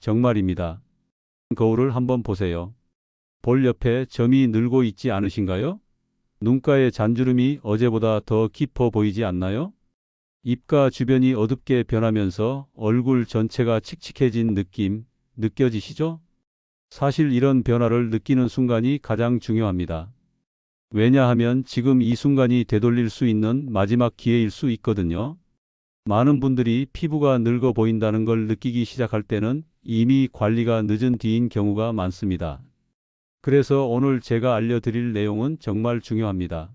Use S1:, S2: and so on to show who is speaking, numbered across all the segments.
S1: 정말입니다. 거울을 한번 보세요. 볼 옆에 점이 늘고 있지 않으신가요? 눈가의 잔주름이 어제보다 더 깊어 보이지 않나요? 입가 주변이 어둡게 변하면서 얼굴 전체가 칙칙해진 느낌 느껴지시죠? 사실 이런 변화를 느끼는 순간이 가장 중요합니다. 왜냐하면 지금 이 순간이 되돌릴 수 있는 마지막 기회일 수 있거든요. 많은 분들이 피부가 늙어 보인다는 걸 느끼기 시작할 때는 이미 관리가 늦은 뒤인 경우가 많습니다. 그래서 오늘 제가 알려드릴 내용은 정말 중요합니다.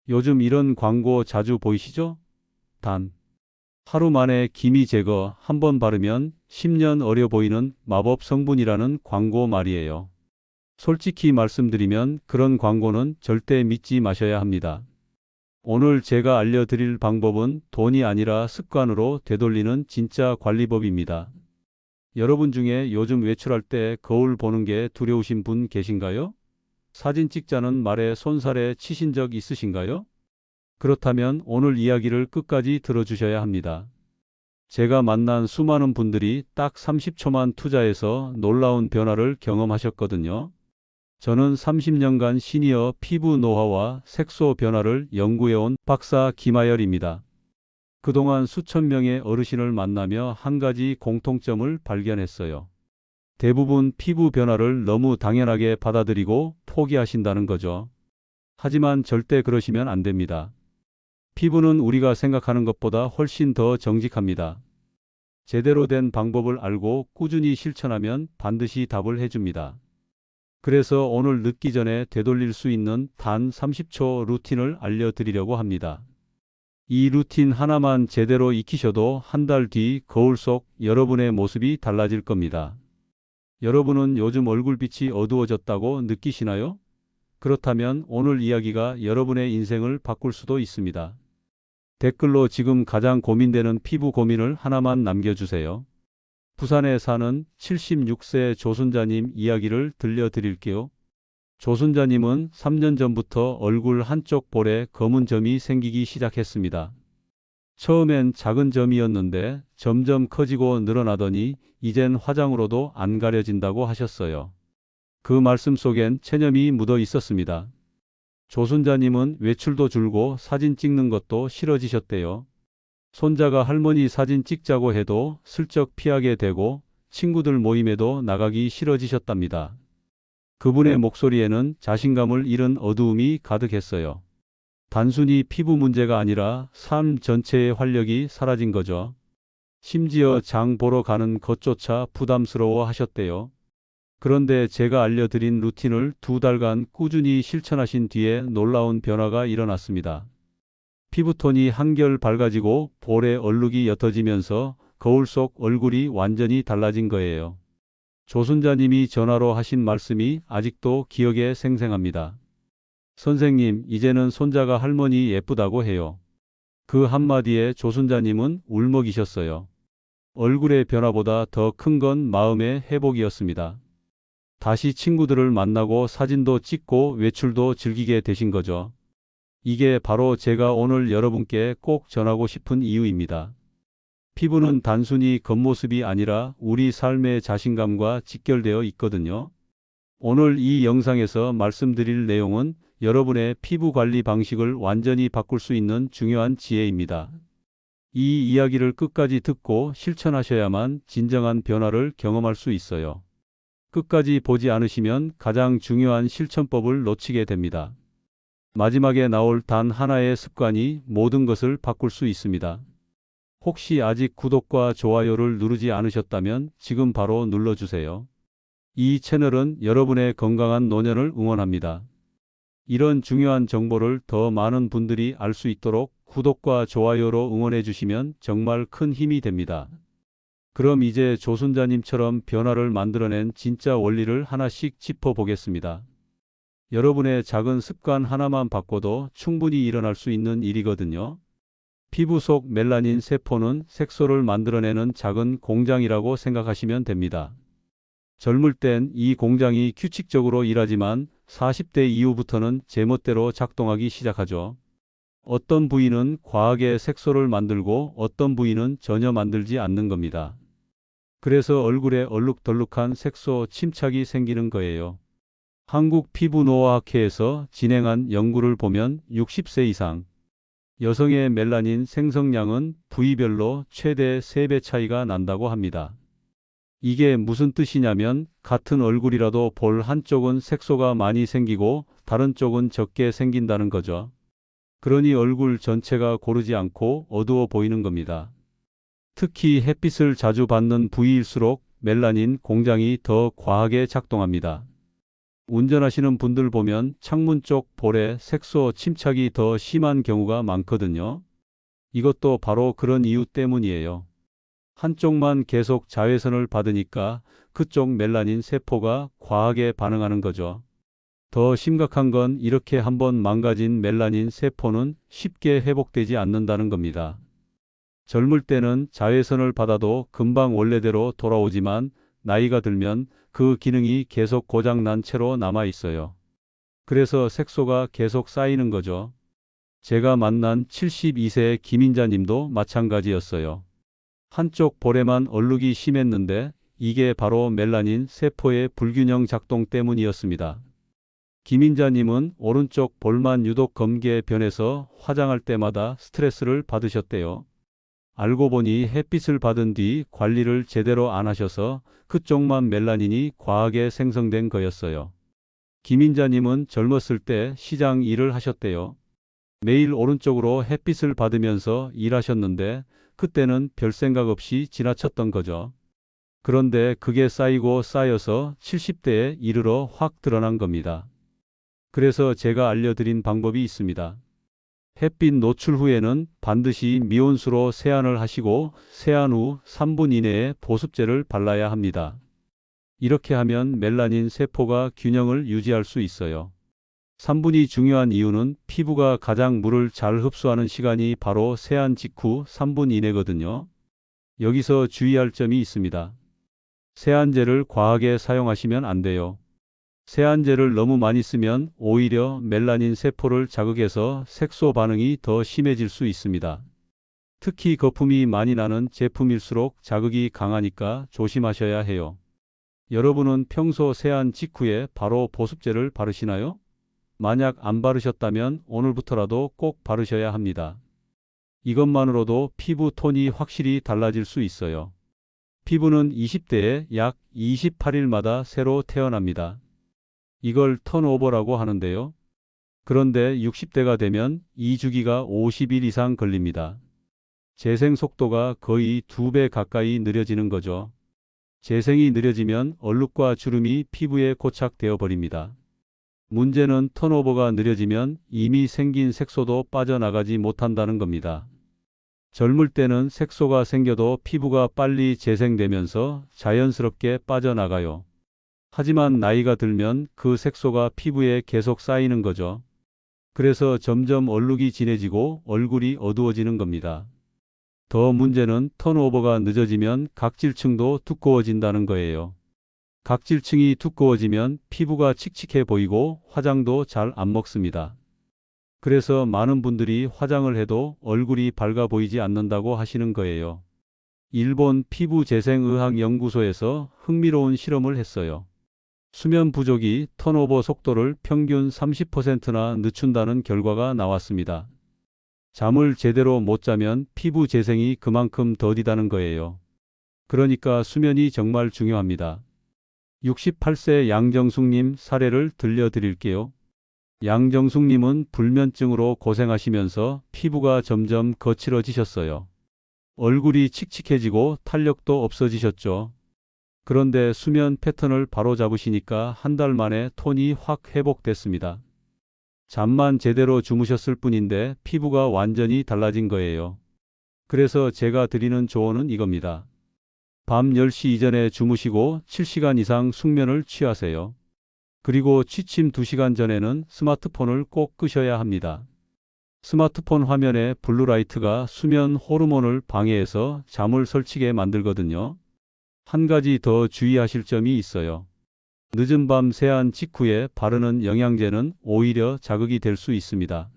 S1: 요즘 이런 광고 자주 보이시죠? 단 하루 만에 기미 제거 한 번 바르면 10년 어려 보이는 마법 성분이라는 광고 말이에요. 솔직히 말씀드리면 그런 광고는 절대 믿지 마셔야 합니다. 오늘 제가 알려드릴 방법은 돈이 아니라 습관으로 되돌리는 진짜 관리법입니다. 여러분 중에 요즘 외출할 때 거울 보는 게 두려우신 분 계신가요? 사진 찍자는 말에 손살에 치신 적 있으신가요? 그렇다면 오늘 이야기를 끝까지 들어주셔야 합니다. 제가 만난 수많은 분들이 딱 30초만 투자해서 놀라운 변화를 경험하셨거든요. 저는 30년간 시니어 피부 노화와 색소 변화를 연구해온 박사 김하열입니다. 그동안 수천 명의 어르신을 만나며 한 가지 공통점을 발견했어요. 대부분 피부 변화를 너무 당연하게 받아들이고 포기하신다는 거죠. 하지만 절대 그러시면 안 됩니다. 피부는 우리가 생각하는 것보다 훨씬 더 정직합니다. 제대로 된 방법을 알고 꾸준히 실천하면 반드시 답을 해줍니다. 그래서 오늘 늦기 전에 되돌릴 수 있는 단 30초 루틴을 알려드리려고 합니다. 이 루틴 하나만 제대로 익히셔도 한 달 뒤 거울 속 여러분의 모습이 달라질 겁니다. 여러분은 요즘 얼굴빛이 어두워졌다고 느끼시나요? 그렇다면 오늘 이야기가 여러분의 인생을 바꿀 수도 있습니다. 댓글로 지금 가장 고민되는 피부 고민을 하나만 남겨주세요. 부산에 사는 76세 조순자님 이야기를 들려드릴게요. 조순자님은 3년 전부터 얼굴 한쪽 볼에 검은 점이 생기기 시작했습니다. 처음엔 작은 점이었는데 점점 커지고 늘어나더니 이젠 화장으로도 안 가려진다고 하셨어요. 그 말씀 속엔 체념이 묻어 있었습니다. 조순자님은 외출도 줄고 사진 찍는 것도 싫어지셨대요. 손자가 할머니 사진 찍자고 해도 슬쩍 피하게 되고 친구들 모임에도 나가기 싫어지셨답니다. 그분의 목소리에는 자신감을 잃은 어두움이 가득했어요. 단순히 피부 문제가 아니라 삶 전체의 활력이 사라진 거죠. 심지어 장 보러 가는 것조차 부담스러워 하셨대요. 그런데 제가 알려드린 루틴을 2달간 꾸준히 실천하신 뒤에 놀라운 변화가 일어났습니다. 피부톤이 한결 밝아지고 볼에 얼룩이 옅어지면서 거울 속 얼굴이 완전히 달라진 거예요. 조순자님이 전화로 하신 말씀이 아직도 기억에 생생합니다. 선생님, 이제는 손자가 할머니 예쁘다고 해요. 그 한마디에 조순자님은 울먹이셨어요. 얼굴의 변화보다 더 큰 건 마음의 회복이었습니다. 다시 친구들을 만나고 사진도 찍고 외출도 즐기게 되신 거죠. 이게 바로 제가 오늘 여러분께 꼭 전하고 싶은 이유입니다. 피부는 단순히 겉모습이 아니라 우리 삶의 자신감과 직결되어 있거든요. 오늘 이 영상에서 말씀드릴 내용은 여러분의 피부 관리 방식을 완전히 바꿀 수 있는 중요한 지혜입니다. 이 이야기를 끝까지 듣고 실천하셔야만 진정한 변화를 경험할 수 있어요. 끝까지 보지 않으시면 가장 중요한 실천법을 놓치게 됩니다. 마지막에 나올 단 하나의 습관이 모든 것을 바꿀 수 있습니다. 혹시 아직 구독과 좋아요를 누르지 않으셨다면 지금 바로 눌러주세요. 이 채널은 여러분의 건강한 노년을 응원합니다. 이런 중요한 정보를 더 많은 분들이 알 수 있도록 구독과 좋아요로 응원해 주시면 정말 큰 힘이 됩니다. 그럼 이제 조순자님처럼 변화를 만들어낸 진짜 원리를 하나씩 짚어보겠습니다. 여러분의 작은 습관 하나만 바꿔도 충분히 일어날 수 있는 일이거든요. 피부 속 멜라닌 세포는 색소를 만들어내는 작은 공장이라고 생각하시면 됩니다. 젊을 땐 이 공장이 규칙적으로 일하지만 40대 이후부터는 제멋대로 작동하기 시작하죠. 어떤 부위는 과하게 색소를 만들고 어떤 부위는 전혀 만들지 않는 겁니다. 그래서 얼굴에 얼룩덜룩한 색소 침착이 생기는 거예요. 한국 피부노화학회에서 진행한 연구를 보면 60세 이상 여성의 멜라닌 생성량은 부위별로 최대 3배 차이가 난다고 합니다. 이게 무슨 뜻이냐면 같은 얼굴이라도 볼 한쪽은 색소가 많이 생기고 다른 쪽은 적게 생긴다는 거죠. 그러니 얼굴 전체가 고르지 않고 어두워 보이는 겁니다. 특히 햇빛을 자주 받는 부위일수록 멜라닌 공장이 더 과하게 작동합니다. 운전하시는 분들 보면 창문 쪽 볼에 색소 침착이 더 심한 경우가 많거든요. 이것도 바로 그런 이유 때문이에요. 한쪽만 계속 자외선을 받으니까 그쪽 멜라닌 세포가 과하게 반응하는 거죠. 더 심각한 건 이렇게 한번 망가진 멜라닌 세포는 쉽게 회복되지 않는다는 겁니다. 젊을 때는 자외선을 받아도 금방 원래대로 돌아오지만 나이가 들면 그 기능이 계속 고장난 채로 남아 있어요. 그래서 색소가 계속 쌓이는 거죠. 제가 만난 72세의 김인자 님도 마찬가지였어요. 한쪽 볼에만 얼룩이 심했는데 이게 바로 멜라닌 세포의 불균형 작동 때문이었습니다. 김인자 님은 오른쪽 볼만 유독 검게 변해서 화장할 때마다 스트레스를 받으셨대요. 알고 보니 햇빛을 받은 뒤 관리를 제대로 안 하셔서 그쪽만 멜라닌이 과하게 생성된 거였어요. 김인자님은 젊었을 때 시장 일을 하셨대요. 매일 오른쪽으로 햇빛을 받으면서 일하셨는데 그때는 별 생각 없이 지나쳤던 거죠. 그런데 그게 쌓이고 쌓여서 70대에 이르러 확 드러난 겁니다. 그래서 제가 알려드린 방법이 있습니다. 햇빛 노출 후에는 반드시 미온수로 세안을 하시고 세안 후 3분 이내에 보습제를 발라야 합니다. 이렇게 하면 멜라닌 세포가 균형을 유지할 수 있어요. 3분이 중요한 이유는 피부가 가장 물을 잘 흡수하는 시간이 바로 세안 직후 3분 이내거든요. 여기서 주의할 점이 있습니다. 세안제를 과하게 사용하시면 안 돼요. 세안제를 너무 많이 쓰면 오히려 멜라닌 세포를 자극해서 색소 반응이 더 심해질 수 있습니다. 특히 거품이 많이 나는 제품일수록 자극이 강하니까 조심하셔야 해요. 여러분은 평소 세안 직후에 바로 보습제를 바르시나요? 만약 안 바르셨다면 오늘부터라도 꼭 바르셔야 합니다. 이것만으로도 피부 톤이 확실히 달라질 수 있어요. 피부는 20대에 약 28일마다 새로 태어납니다. 이걸 턴오버라고 하는데요. 그런데 60대가 되면 이 주기가 50일 이상 걸립니다. 재생 속도가 거의 2배 가까이 느려지는 거죠. 재생이 느려지면 얼룩과 주름이 피부에 고착되어 버립니다. 문제는 턴오버가 느려지면 이미 생긴 색소도 빠져나가지 못한다는 겁니다. 젊을 때는 색소가 생겨도 피부가 빨리 재생되면서 자연스럽게 빠져나가요. 하지만 나이가 들면 그 색소가 피부에 계속 쌓이는 거죠. 그래서 점점 얼룩이 진해지고 얼굴이 어두워지는 겁니다. 더 문제는 턴오버가 늦어지면 각질층도 두꺼워진다는 거예요. 각질층이 두꺼워지면 피부가 칙칙해 보이고 화장도 잘 안 먹습니다. 그래서 많은 분들이 화장을 해도 얼굴이 밝아 보이지 않는다고 하시는 거예요. 일본 피부재생의학연구소에서 흥미로운 실험을 했어요. 수면 부족이 턴오버 속도를 평균 30%나 늦춘다는 결과가 나왔습니다. 잠을 제대로 못 자면 피부 재생이 그만큼 더디다는 거예요. 그러니까 수면이 정말 중요합니다. 68세 양정숙님 사례를 들려드릴게요. 양정숙님은 불면증으로 고생하시면서 피부가 점점 거칠어지셨어요. 얼굴이 칙칙해지고 탄력도 없어지셨죠. 그런데 수면 패턴을 바로 잡으시니까 한 달 만에 톤이 확 회복됐습니다. 잠만 제대로 주무셨을 뿐인데 피부가 완전히 달라진 거예요. 그래서 제가 드리는 조언은 이겁니다. 밤 10시 이전에 주무시고 7시간 이상 숙면을 취하세요. 그리고 취침 2시간 전에는 스마트폰을 꼭 끄셔야 합니다. 스마트폰 화면의 블루라이트가 수면 호르몬을 방해해서 잠을 설치게 만들거든요. 한 가지 더 주의하실 점이 있어요. 늦은 밤 세안 직후에 바르는 영양제는 오히려 자극이 될 수 있습니다.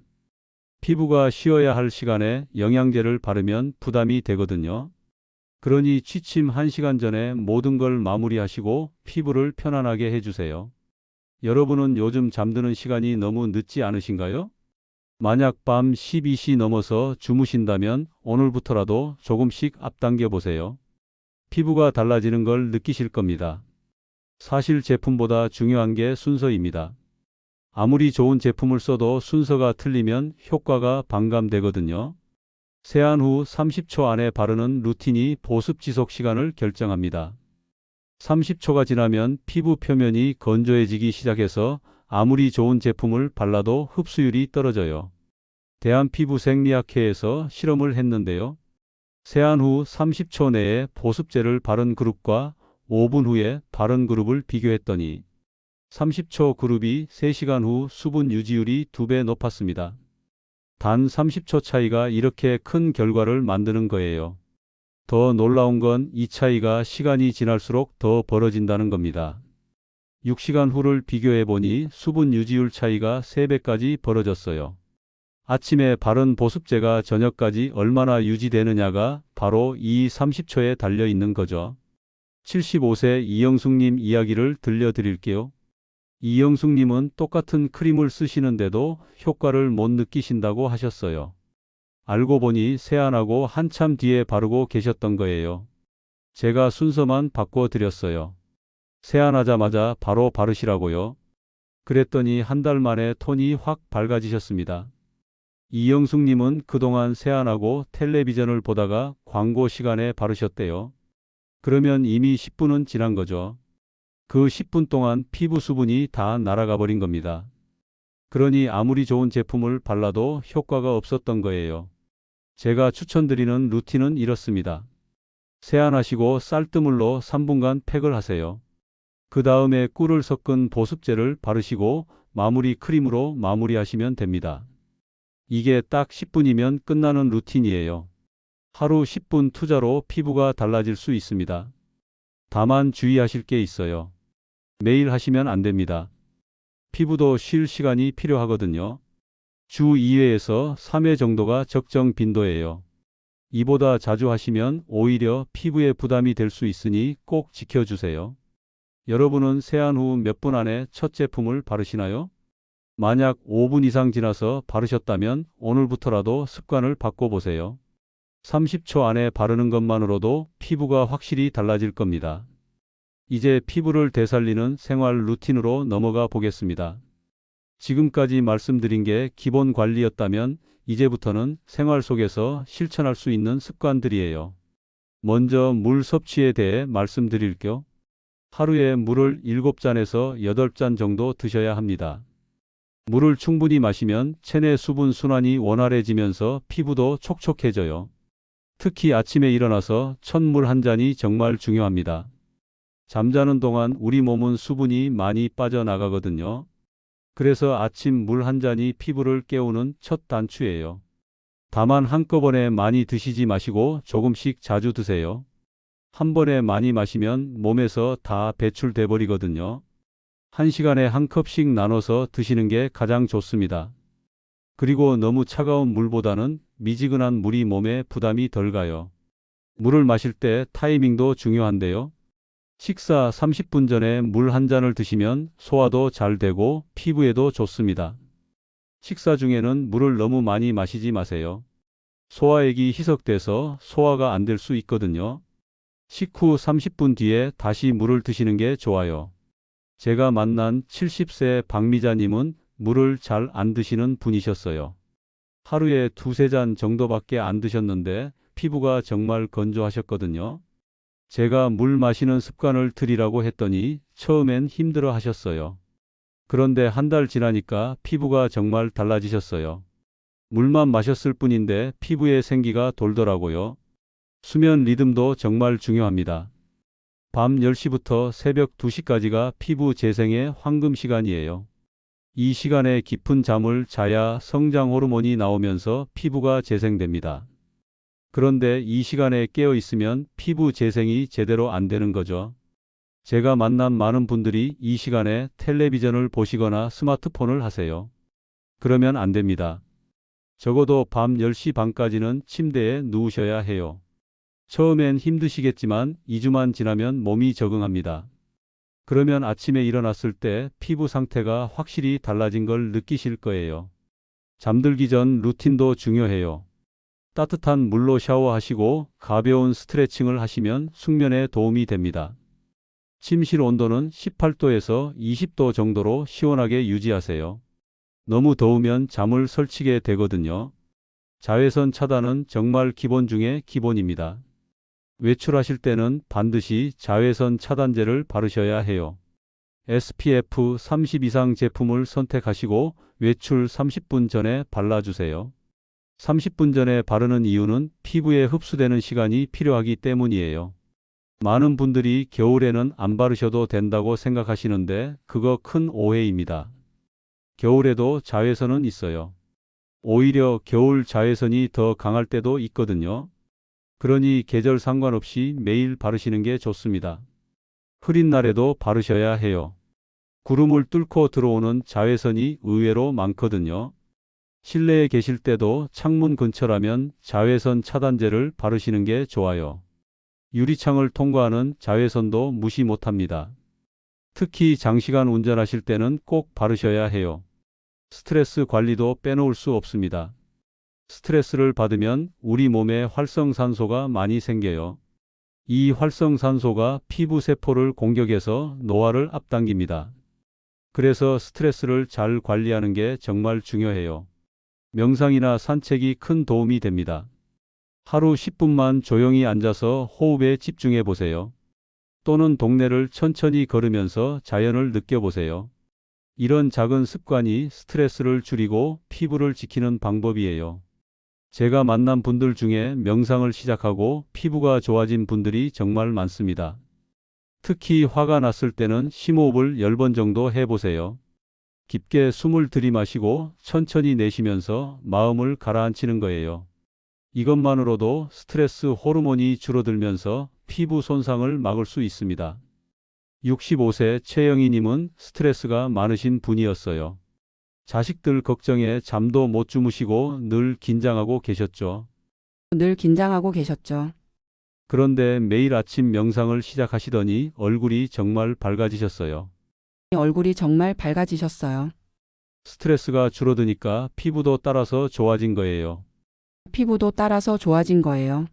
S1: 피부가 쉬어야 할 시간에 영양제를 바르면 부담이 되거든요. 그러니 취침 1시간 전에 모든 걸 마무리하시고 피부를 편안하게 해주세요. 여러분은 요즘 잠드는 시간이 너무 늦지 않으신가요? 만약 밤 12시 넘어서 주무신다면 오늘부터라도 조금씩 앞당겨 보세요. 피부가 달라지는 걸 느끼실 겁니다. 사실 제품보다 중요한 게 순서입니다. 아무리 좋은 제품을 써도 순서가 틀리면 효과가 반감되거든요. 세안 후 30초 안에 바르는 루틴이 보습 지속 시간을 결정합니다. 30초가 지나면 피부 표면이 건조해지기 시작해서 아무리 좋은 제품을 발라도 흡수율이 떨어져요. 대한피부생리학회에서 실험을 했는데요. 세안 후 30초 내에 보습제를 바른 그룹과 5분 후에 바른 그룹을 비교했더니 30초 그룹이 3시간 후 수분 유지율이 2배 높았습니다. 단 30초 차이가 이렇게 큰 결과를 만드는 거예요. 더 놀라운 건 이 차이가 시간이 지날수록 더 벌어진다는 겁니다. 6시간 후를 비교해 보니 수분 유지율 차이가 3배까지 벌어졌어요. 아침에 바른 보습제가 저녁까지 얼마나 유지되느냐가 바로 이 30초에 달려 있는 거죠. 75세 이영숙님 이야기를 들려드릴게요. 이영숙님은 똑같은 크림을 쓰시는데도 효과를 못 느끼신다고 하셨어요. 알고 보니 세안하고 한참 뒤에 바르고 계셨던 거예요. 제가 순서만 바꿔드렸어요. 세안하자마자 바로 바르시라고요. 그랬더니 한 달 만에 톤이 확 밝아지셨습니다. 이영숙님은 그동안 세안하고 텔레비전을 보다가 광고 시간에 바르셨대요. 그러면 이미 10분은 지난 거죠. 그 10분 동안 피부 수분이 다 날아가 버린 겁니다. 그러니 아무리 좋은 제품을 발라도 효과가 없었던 거예요. 제가 추천드리는 루틴은 이렇습니다. 세안하시고 쌀뜨물로 3분간 팩을 하세요. 그 다음에 꿀을 섞은 보습제를 바르시고 마무리 크림으로 마무리하시면 됩니다. 이게 딱 10분이면 끝나는 루틴이에요. 하루 10분 투자로 피부가 달라질 수 있습니다. 다만 주의하실 게 있어요. 매일 하시면 안 됩니다. 피부도 쉴 시간이 필요하거든요. 주 2회에서 3회 정도가 적정 빈도예요. 이보다 자주 하시면 오히려 피부에 부담이 될 수 있으니 꼭 지켜주세요. 여러분은 세안 후 몇 분 안에 첫 제품을 바르시나요? 만약 5분 이상 지나서 바르셨다면 오늘부터라도 습관을 바꿔보세요. 30초 안에 바르는 것만으로도 피부가 확실히 달라질 겁니다. 이제 피부를 되살리는 생활 루틴으로 넘어가 보겠습니다. 지금까지 말씀드린 게 기본 관리였다면 이제부터는 생활 속에서 실천할 수 있는 습관들이에요. 먼저 물 섭취에 대해 말씀드릴게요. 하루에 물을 7잔에서 8잔 정도 드셔야 합니다. 물을 충분히 마시면 체내 수분 순환이 원활해지면서 피부도 촉촉해져요. 특히 아침에 일어나서 첫 물 한 잔이 정말 중요합니다. 잠자는 동안 우리 몸은 수분이 많이 빠져나가거든요. 그래서 아침 물 한 잔이 피부를 깨우는 첫 단추예요. 다만 한꺼번에 많이 드시지 마시고 조금씩 자주 드세요. 한 번에 많이 마시면 몸에서 다 배출돼 버리거든요. 1시간에 한 컵씩 나눠서 드시는 게 가장 좋습니다. 그리고 너무 차가운 물보다는 미지근한 물이 몸에 부담이 덜 가요. 물을 마실 때 타이밍도 중요한데요. 식사 30분 전에 물 한 잔을 드시면 소화도 잘 되고 피부에도 좋습니다. 식사 중에는 물을 너무 많이 마시지 마세요. 소화액이 희석돼서 소화가 안 될 수 있거든요. 식후 30분 뒤에 다시 물을 드시는 게 좋아요. 제가 만난 70세 박미자님은 물을 잘 안 드시는 분이셨어요. 하루에 2~3잔 정도밖에 안 드셨는데 피부가 정말 건조하셨거든요. 제가 물 마시는 습관을 들이라고 했더니 처음엔 힘들어 하셨어요. 그런데 한 달 지나니까 피부가 정말 달라지셨어요. 물만 마셨을 뿐인데 피부에 생기가 돌더라고요. 수면 리듬도 정말 중요합니다. 밤 10시부터 새벽 2시까지가 피부 재생의 황금 시간이에요. 이 시간에 깊은 잠을 자야 성장 호르몬이 나오면서 피부가 재생됩니다. 그런데 이 시간에 깨어 있으면 피부 재생이 제대로 안 되는 거죠. 제가 만난 많은 분들이 이 시간에 텔레비전을 보시거나 스마트폰을 하세요. 그러면 안 됩니다. 적어도 밤 10시 반까지는 침대에 누우셔야 해요. 처음엔 힘드시겠지만 2주만 지나면 몸이 적응합니다. 그러면 아침에 일어났을 때 피부 상태가 확실히 달라진 걸 느끼실 거예요. 잠들기 전 루틴도 중요해요. 따뜻한 물로 샤워하시고 가벼운 스트레칭을 하시면 숙면에 도움이 됩니다. 침실 온도는 18도에서 20도 정도로 시원하게 유지하세요. 너무 더우면 잠을 설치게 되거든요. 자외선 차단은 정말 기본 중에 기본입니다. 외출하실 때는 반드시 자외선 차단제를 바르셔야 해요. SPF 30 이상 제품을 선택하시고 외출 30분 전에 발라주세요. 30분 전에 바르는 이유는 피부에 흡수되는 시간이 필요하기 때문이에요. 많은 분들이 겨울에는 안 바르셔도 된다고 생각하시는데 그거 큰 오해입니다. 겨울에도 자외선은 있어요. 오히려 겨울 자외선이 더 강할 때도 있거든요. 그러니 계절 상관없이 매일 바르시는 게 좋습니다. 흐린 날에도 바르셔야 해요. 구름을 뚫고 들어오는 자외선이 의외로 많거든요. 실내에 계실 때도 창문 근처라면 자외선 차단제를 바르시는 게 좋아요. 유리창을 통과하는 자외선도 무시 못합니다. 특히 장시간 운전하실 때는 꼭 바르셔야 해요. 스트레스 관리도 빼놓을 수 없습니다. 스트레스를 받으면 우리 몸에 활성산소가 많이 생겨요. 이 활성산소가 피부 세포를 공격해서 노화를 앞당깁니다. 그래서 스트레스를 잘 관리하는 게 정말 중요해요. 명상이나 산책이 큰 도움이 됩니다. 하루 10분만 조용히 앉아서 호흡에 집중해 보세요. 또는 동네를 천천히 걸으면서 자연을 느껴보세요. 이런 작은 습관이 스트레스를 줄이고 피부를 지키는 방법이에요. 제가 만난 분들 중에 명상을 시작하고 피부가 좋아진 분들이 정말 많습니다. 특히 화가 났을 때는 심호흡을 10번 정도 해보세요. 깊게 숨을 들이마시고 천천히 내쉬면서 마음을 가라앉히는 거예요. 이것만으로도 스트레스 호르몬이 줄어들면서 피부 손상을 막을 수 있습니다. 65세 최영희님은 스트레스가 많으신 분이었어요. 자식들 걱정에 잠도 못 주무시고 늘 긴장하고 계셨죠.
S2: 늘 긴장하고 계셨죠.
S1: 그런데 매일 아침 명상을 시작하시더니 얼굴이 정말 밝아지셨어요.
S2: 얼굴이 정말 밝아지셨어요.
S1: 스트레스가 줄어드니까 피부도 따라서 좋아진 거예요.
S2: 피부도 따라서 좋아진 거예요.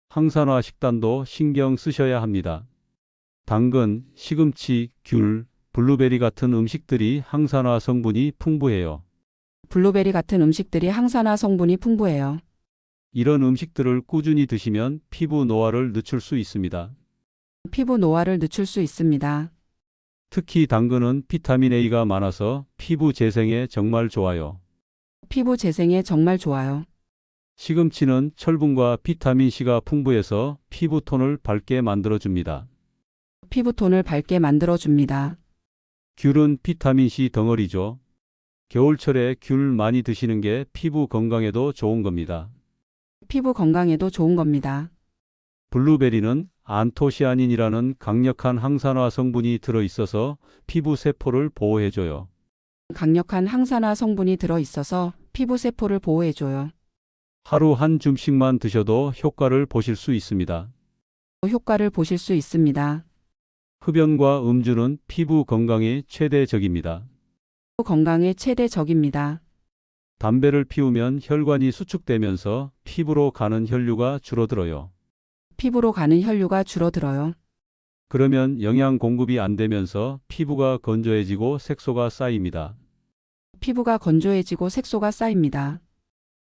S1: 항산화 식단도 신경 쓰셔야 합니다. 당근, 시금치, 귤, 블루베리 같은 음식들이 항산화 성분이 풍부해요.
S2: 블루베리 같은 음식들이 항산화 성분이 풍부해요.
S1: 이런 음식들을 꾸준히 드시면 피부 노화를 늦출 수 있습니다.
S2: 피부 노화를 늦출 수 있습니다.
S1: 특히 당근은 비타민 A가 많아서 피부 재생에 정말 좋아요.
S2: 피부 재생에 정말 좋아요.
S1: 시금치는 철분과 비타민 C가 풍부해서 피부톤을 밝게 만들어줍니다.
S2: 피부톤을 밝게 만들어줍니다.
S1: 귤은 비타민 C 덩어리죠. 겨울철에 귤 많이 드시는 게 피부 건강에도 좋은 겁니다.
S2: 피부 건강에도 좋은 겁니다.
S1: 블루베리는 안토시아닌이라는 강력한 항산화 성분이 들어있어서 피부 세포를 보호해줘요.
S2: 강력한 항산화 성분이 들어있어서 피부 세포를 보호해줘요.
S1: 하루 한 줌씩만 드셔도 효과를 보실 수 있습니다.
S2: 효과를 보실 수 있습니다.
S1: 흡연과 음주는 피부 건강에 최대적입니다.
S2: 피부 건강에 최대적입니다.
S1: 담배를 피우면 혈관이 수축되면서 피부로 가는 혈류가 줄어들어요.
S2: 피부로 가는 혈류가 줄어들어요.
S1: 그러면 영양 공급이 안 되면서 피부가 건조해지고 색소가 쌓입니다.
S2: 피부가 건조해지고 색소가 쌓입니다.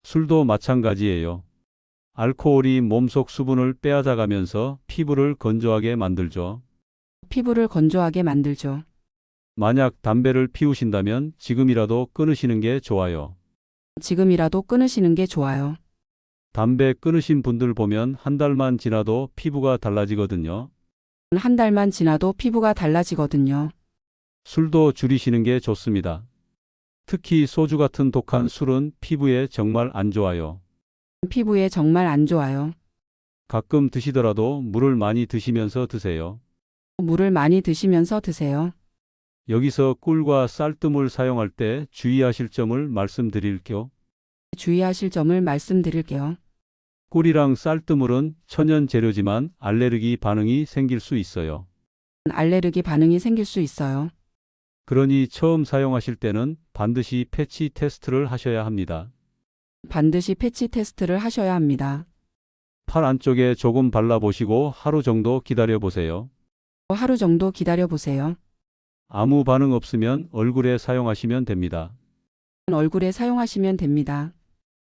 S1: 술도 마찬가지예요. 알코올이 몸속 수분을 빼앗아가면서 피부를 건조하게 만들죠.
S2: 피부를 건조하게 만들죠.
S1: 만약 담배를 피우신다면 지금이라도 끊으시는 게 좋아요.
S2: 지금이라도 끊으시는 게 좋아요.
S1: 담배 끊으신 분들 보면 한 달만 지나도 피부가 달라지거든요.
S2: 한 달만 지나도 피부가 달라지거든요.
S1: 술도 줄이시는 게 좋습니다. 특히 소주 같은 독한 술은 피부에 정말 안 좋아요.
S2: 피부에 정말 안 좋아요.
S1: 가끔 드시더라도 물을 많이 드시면서 드세요.
S2: 물을 많이 드시면서 드세요.
S1: 여기서 꿀과 쌀뜨물 사용할 때 주의하실 점을 말씀드릴게요.
S2: 주의하실 점을 말씀드릴게요.
S1: 꿀이랑 쌀뜨물은 천연 재료지만 알레르기 반응이 생길 수 있어요.
S2: 알레르기 반응이 생길 수 있어요.
S1: 그러니 처음 사용하실 때는 반드시 패치 테스트를 하셔야 합니다.
S2: 반드시 패치 테스트를 하셔야 합니다.
S1: 팔 안쪽에 조금 발라보시고 하루 정도 기다려보세요.
S2: 하루 정도 기다려 보세요.
S1: 아무 반응 없으면 얼굴에 사용하시면 됩니다.
S2: 얼굴에 사용하시면 됩니다.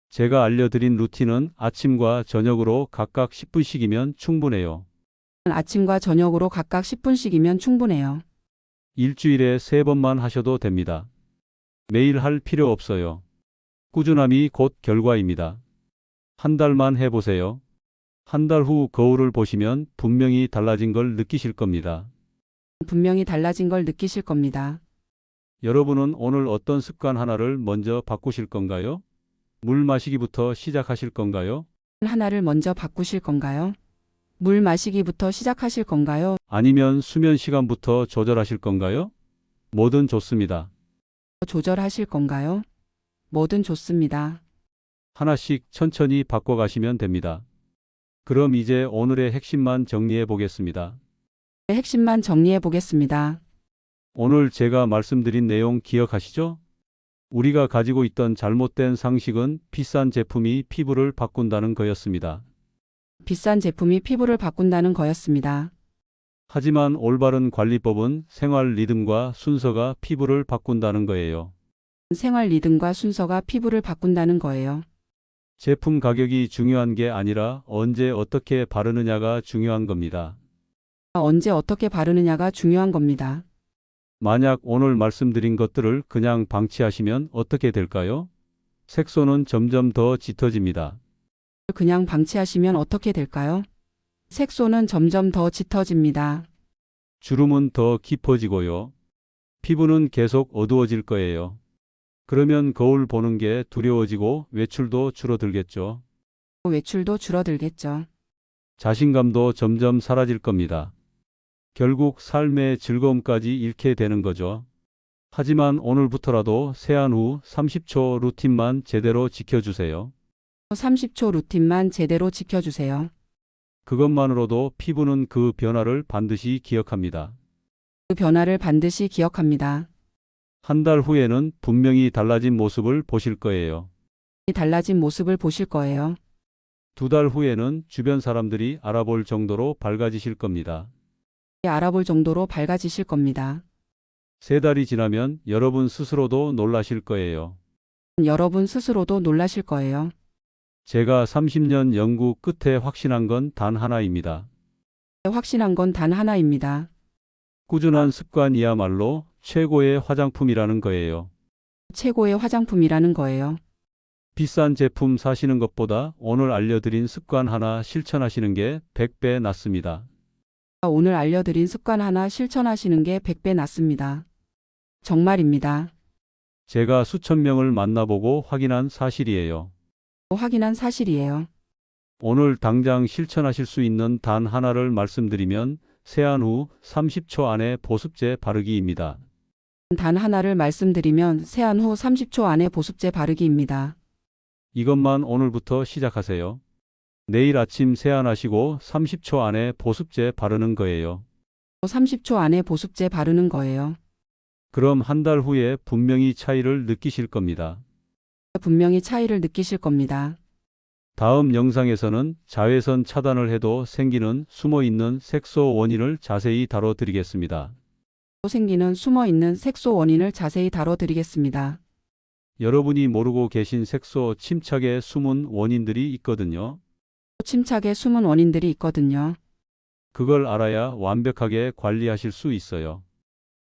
S1: 제가 알려드린 루틴은 아침과 저녁으로 각각 10분씩이면 충분해요.
S2: 아침과 저녁으로 각각 10분씩이면 충분해요.
S1: 일주일에 3번만 하셔도 됩니다. 매일 할 필요 없어요. 꾸준함이 곧 결과입니다. 한 달만 해보세요. 한 달 후 거울을 보시면 분명히 달라진 걸 느끼실 겁니다.
S2: 분명히 달라진 걸 느끼실 겁니다.
S1: 여러분은 오늘 어떤 습관 하나를 먼저 바꾸실 건가요? 물 마시기부터 시작하실 건가요?
S2: 하나를 먼저 바꾸실 건가요? 물 마시기부터 시작하실 건가요?
S1: 아니면 수면 시간부터 조절하실 건가요? 뭐든 좋습니다.
S2: 조절하실 건가요? 뭐든 좋습니다.
S1: 하나씩 천천히 바꿔가시면 됩니다. 그럼 이제 오늘의 핵심만 정리해 보겠습니다.
S2: 핵심만 정리해 보겠습니다.
S1: 오늘 제가 말씀드린 내용 기억하시죠? 우리가 가지고 있던 잘못된 상식은 비싼 제품이 피부를 바꾼다는 거였습니다.
S2: 비싼 제품이 피부를 바꾼다는 거였습니다.
S1: 하지만 올바른 관리법은 생활 리듬과 순서가 피부를 바꾼다는 거예요.
S2: 생활 리듬과 순서가 피부를 바꾼다는 거예요.
S1: 제품 가격이 중요한 게 아니라 언제 어떻게 바르느냐가 중요한 겁니다.
S2: 언제 어떻게 바르느냐가 중요한 겁니다.
S1: 만약 오늘 말씀드린 것들을 그냥 방치하시면 어떻게 될까요? 색소는 점점 더 짙어집니다.
S2: 그냥 방치하시면 어떻게 될까요? 색소는 점점 더 짙어집니다.
S1: 주름은 더 깊어지고요. 피부는 계속 어두워질 거예요. 그러면 거울 보는 게 두려워지고 외출도 줄어들겠죠.
S2: 외출도 줄어들겠죠.
S1: 자신감도 점점 사라질 겁니다. 결국 삶의 즐거움까지 잃게 되는 거죠. 하지만 오늘부터라도 세안 후 30초 루틴만 제대로 지켜주세요.
S2: 30초 루틴만 제대로 지켜주세요.
S1: 그것만으로도 피부는 그 변화를 반드시 기억합니다.
S2: 그 변화를 반드시 기억합니다.
S1: 한 달 후에는 분명히 달라진 모습을 보실 거예요.
S2: 달라진 모습을 보실 거예요.
S1: 2달 후에는 주변 사람들이 알아볼 정도로 밝아지실 겁니다.
S2: 알아볼 정도로 밝아지실 겁니다.
S1: 3달이 지나면 여러분 스스로도 놀라실 거예요.
S2: 여러분 스스로도 놀라실 거예요.
S1: 제가 30년 연구 끝에 확신한 건 단 하나입니다.
S2: 확신한 건 단 하나입니다.
S1: 꾸준한 습관이야말로 최고의 화장품이라는 거예요.
S2: 최고의 화장품이라는 거예요.
S1: 비싼 제품 사시는 것보다 오늘 알려드린 습관 하나 실천하시는 게 100배 낫습니다.
S2: 오늘 알려드린 습관 하나 실천하시는 게 100배 낫습니다. 정말입니다.
S1: 제가 수천 명을 만나보고 확인한 사실이에요.
S2: 확인한 사실이에요.
S1: 오늘 당장 실천하실 수 있는 단 하나를 말씀드리면 세안 후 30초 안에 보습제 바르기입니다.
S2: 단 하나를 말씀드리면 세안 후 30초 안에 보습제 바르기입니다.
S1: 이것만 오늘부터 시작하세요. 내일 아침 세안하시고 30초 안에 보습제 바르는 거예요.
S2: 30초 안에 보습제 바르는 거예요.
S1: 그럼 한 달 후에 분명히 차이를 느끼실 겁니다.
S2: 분명히 차이를 느끼실 겁니다.
S1: 다음 영상에서는 자외선 차단을 해도 생기는 숨어있는 색소 원인을 자세히 다뤄드리겠습니다.
S2: 생기는 숨어있는 색소 원인을 자세히 다뤄드리겠습니다.
S1: 여러분이 모르고 계신 색소 침착의 숨은 원인들이 있거든요.
S2: 침착의 숨은 원인들이 있거든요.
S1: 그걸 알아야 완벽하게 관리하실 수 있어요.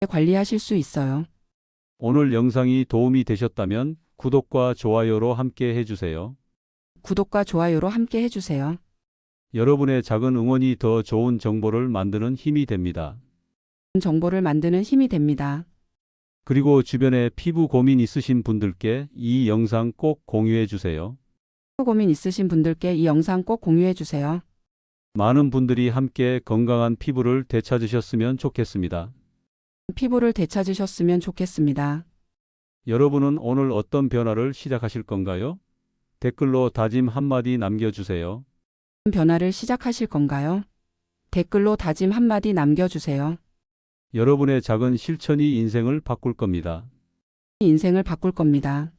S2: 관리하실 수 있어요.
S1: 오늘 영상이 도움이 되셨다면 구독과 좋아요로 함께 해주세요.
S2: 구독과 좋아요로 함께 해주세요.
S1: 여러분의 작은 응원이 더 좋은 정보를 만드는 힘이 됩니다.
S2: 정보를 만드는 힘이 됩니다.
S1: 그리고 주변에 피부 고민 있으신 분들께 이 영상 꼭 공유해 주세요.
S2: 고민 있으신 분들께 이 영상 꼭 공유해 주세요.
S1: 많은 분들이 함께 건강한 피부를 되찾으셨으면 좋겠습니다.
S2: 피부를 되찾으셨으면 좋겠습니다.
S1: 여러분은 오늘 어떤 변화를 시작하실 건가요? 댓글로 다짐 한마디 남겨주세요.
S2: 변화를 시작하실 건가요? 댓글로 다짐 한마디 남겨주세요.
S1: 여러분의 작은 실천이 인생을 바꿀 겁니다.
S2: 인생을 바꿀 겁니다.